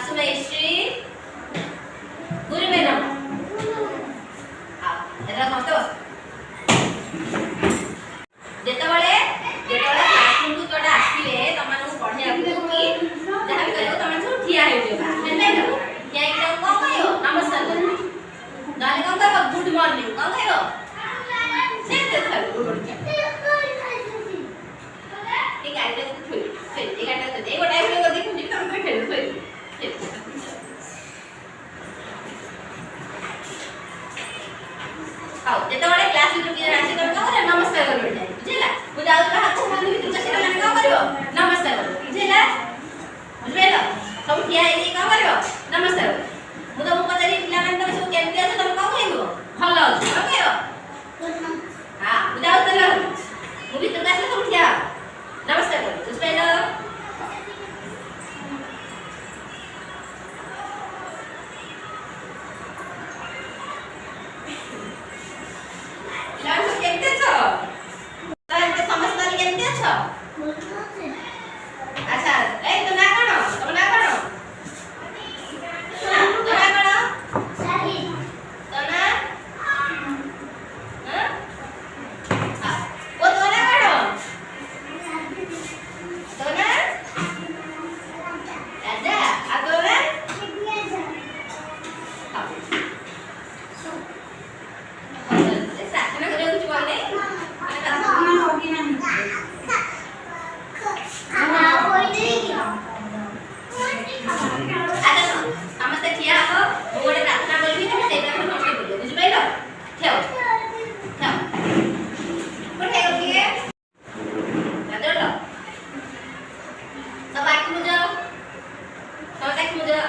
class में history गुरु madam era समझते बस जेतबळे क्लास रूम को तोडा आसीले तमानू पढिया को कि जहा भी कहियो तमान सब ठिया हे जेबा हेतै ठिया के को कहियो नमस्कार करो नाले को कहियो गुड मॉर्निंग को कहियो से देखा गुड ठीक है आइले को थोई ठीक है तो दे गोटा वीडियो कर देखु तुम तो खेल थोई आओ जेतबळे क्लास में कि राशि कर को नमस्कार करो बुझिला पूजा उतरा हाथ मन भीतर कसे माने का करियो नमस्कार करो बुझिला बुझिला सब ठिया हे का करियो नमस्कार मु तो पचारि पिला माने तो सब केमते আছে तुम का कहबो भलो अछि का कहयो हां पूजा उतरा मु भीतर कसे सब ठिया नमस्कार करो बुझिला अच्छा ए तो ना करो तुम ना करो तो ना करो सही तो ना हां वो तो ना करो तो ना राजा आ तो ना ऐसा ना करे कुछ बोल नहीं होगी ना समस्त ठिया हो गोटे प्रार्थना बोलबी तुम सेटा को समस्त बोलियो बुझ पाइलो ठेओ ठेओ पठे गो के दादर लो सब आंख मुझो सब आंख मुझो